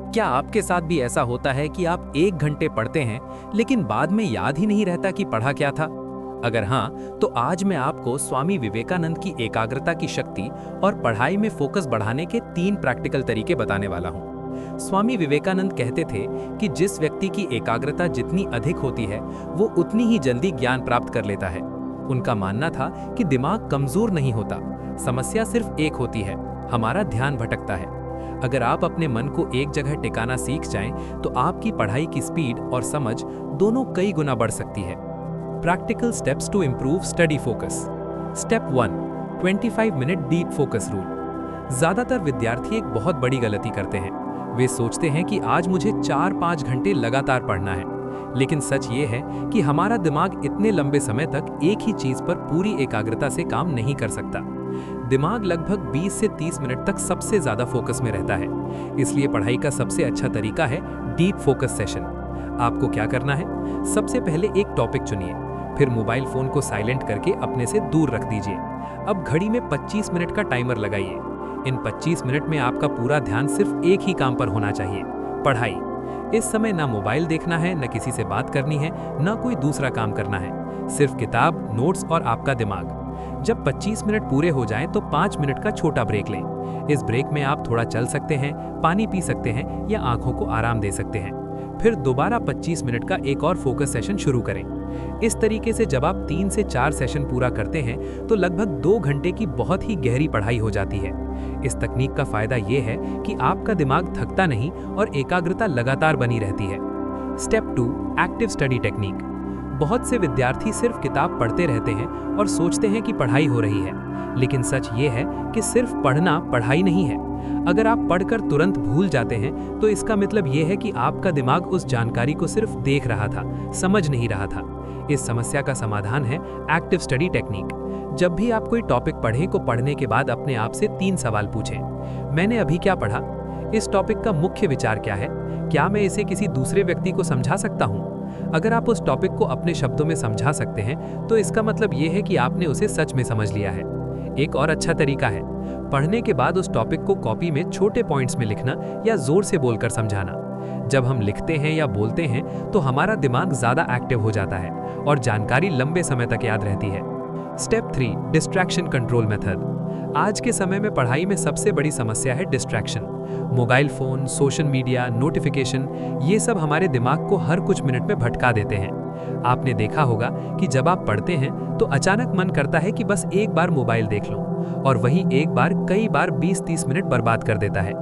क्या आपके साथ भी ऐसा होता है कि आप 1 घंटे पढ़ते हैं लेकिन बाद में याद ही नहीं रहता कि पढ़ा क्या था? अगर हाँ, तो आज मैं आपको स्वामी विवेकानंद की एकाग्रता की शक्ति और पढ़ाई में फोकस बढ़ाने के 3 प्रैक्टिकल तरीके बताने वाला हूँ। स्वामी विवेकानंद कहते थे कि जिस व्यक्ति की एकाग्रता जितनी अधिक होती है, वो उतनी ही जल्दी ज्ञान प्राप्त कर लेता है। उनका मानना था कि दिमाग कमजोर नहीं होता, समस्या सिर्फ एक होती है, हमारा ध्यान भटकता है। अगर आप अपने मन को एक जगह टिकाना सीख जाएं, तो आपकी पढ़ाई की स्पीड और समझ दोनों कई गुना बढ़ सकती है। Practical steps to improve study focus. Step 1, 25 minute deep focus rule. ज्यादातर विद्यार्थी एक बहुत बड़ी गलती करते हैं। वे सोचते हैं कि आज मुझे 4-5 घंटे लगातार पढ़ना है, लेकिन सच ये है कि हमारा दिमाग इतने लंबे समय तक एक ही चीज पर पूरी एकाग्रता से काम नहीं कर सकता। दिमाग लगभग 20 से 30 मिनट तक सबसे ज्यादा फोकस में रहता है। इसलिए पढ़ाई का सबसे अच्छा तरीका है डीप फोकस सेशन। आपको क्या करना है? सबसे पहले एक टॉपिक चुनिए, फिर मोबाइल फोन को साइलेंट करके अपने से दूर रख दीजिए। अब घड़ी में 25 मिनट का टाइमर लगाइए। इन 25 मिनट में आपका पूरा ध्यान सिर्फ एक ही काम पर होना चाहिए, पढ़ाई। इस समय ना मोबाइल देखना है, न किसी से बात करनी है, न कोई दूसरा काम करना है, सिर्फ किताब, नोट्स और आपका दिमाग। जब 25 मिनट पूरे हो जाएं, तो 5 मिनट का छोटा ब्रेक लें। इस ब्रेक में आप थोड़ा चल सकते हैं, पानी पी सकते हैं या आंखों को आराम दे सकते हैं। फिर दोबारा 25 मिनट का एक और फोकस सेशन शुरू करें। इस तरीके से जब आप 3 से 4 सेशन पूरा करते हैं, तो लगभग 2 घंटे की बहुत ही गहरी पढ़ाई हो जाती है। इस तकनीक का फायदा ये है कि आपका दिमाग थकता नहीं और एकाग्रता लगातार बनी रहती है। Step 2, active study technique. बहुत से विद्यार्थी सिर्फ किताब पढ़ते रहते हैं और सोचते हैं कि पढ़ाई हो रही है, लेकिन सच ये है कि सिर्फ पढ़ना पढ़ाई नहीं है। अगर आप पढ़कर तुरंत भूल जाते हैं, तो इसका मतलब ये है कि आपका दिमाग उस जानकारी को सिर्फ देख रहा था, समझ नहीं रहा था। इस समस्या का समाधान है एक्टिव स्टडी टेक्निक। जब भी आप कोई टॉपिक पढ़ें, को पढ़ने के बाद अपने आप से 3 सवाल पूछें। मैंने अभी क्या पढ़ा? इस टॉपिक का मुख्य विचार क्या है? क्या मैं इसे किसी दूसरे व्यक्ति को समझा सकता हूँ? अगर आप उस टॉपिक को अपने शब्दों में समझा सकते हैं, तो इसका मतलब ये है कि आपने उसे सच में समझ लिया है। एक और अच्छा तरीका है पढ़ने के बाद उस टॉपिक को कॉपी में छोटे पॉइंट्स में लिखना या जोर से बोलकर समझाना। जब हम लिखते हैं या बोलते हैं, तो हमारा दिमाग ज्यादा एक्टिव हो जाता है और जानकारी लंबे समय तक याद रहती है। Step 3, distraction control method. आज के समय में पढ़ाई में सबसे बड़ी समस्या है distraction. Mobile phone, social media, notification, ये सब हमारे दिमाग को हर कुछ मिनट में भटका देते हैं। आपने देखा होगा कि जब आप पढ़ते हैं, तो अचानक मन करता है कि बस एक बार मोबाइल देख लूं, और वही एक बार कई बार 20-30 मिनट बर्बाद कर देता है।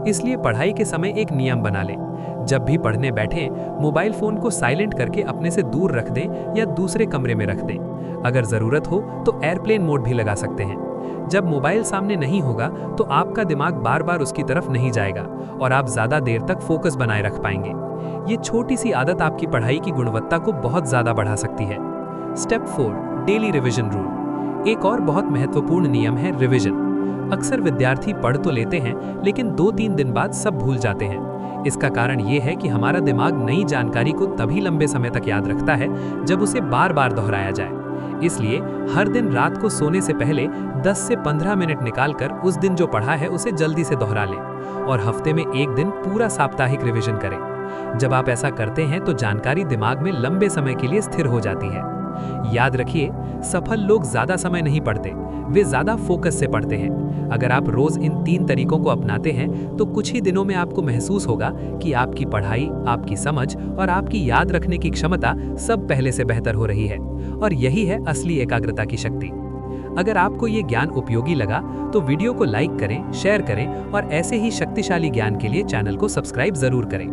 इसलिए पढ़ाई के समय एक नियम बना लें। जब भी पढ़ने बैठें, मोबाइल फोन को साइलेंट करके अपने से दूर रख दें या दूसरे कमरे में रख दें। अगर जरूरत हो तो एयरप्लेन मोड भी लगा सकते हैं। जब मोबाइल सामने नहीं होगा, तो आपका दिमाग बार बार उसकी तरफ नहीं जाएगा और आप ज्यादा देर तक फोकस बनाए रख पाएंगे। ये छोटी सी आदत आपकी पढ़ाई की गुणवत्ता को बहुत ज्यादा बढ़ा सकती है। Step 4, daily revision rule. एक और बहुत महत्वपूर्ण नियम है रिवीजन। अक्सर विद्यार्थी पढ़ तो लेते हैं, लेकिन 2-3 दिन बाद सब भूल जाते हैं। इसका कारण ये है कि हमारा दिमाग नई जानकारी को तभी लंबे समय तक याद रखता है जब उसे बार बार दोहराया जाए। इसलिए हर दिन रात को सोने से पहले 10 से 15 मिनट निकालकर उस दिन जो पढ़ा है उसे जल्दी से दोहरा लें, और हफ्ते में एक दिन पूरा साप्ताहिक रिवीजन करें। जब आप ऐसा करते हैं, तो जानकारी दिमाग में लंबे समय के लिए स्थिर हो जाती है। याद रखिए, सफल लोग ज्यादा समय नहीं पढ़ते, वे ज्यादा फोकस से पढ़ते हैं। अगर आप रोज इन 3 तरीकों को अपनाते हैं, तो कुछ ही दिनों में आपको महसूस होगा कि आपकी पढ़ाई, आपकी समझ और आपकी याद रखने की क्षमता सब पहले से बेहतर हो रही है। और यही है असली एकाग्रता की शक्ति। अगर आपको ये ज्ञान उपयोगी लगा, तो वीडियो को लाइक करें, शेयर करें और ऐसे ही शक्तिशाली ज्ञान के लिए चैनल को सब्सक्राइब जरूर करें।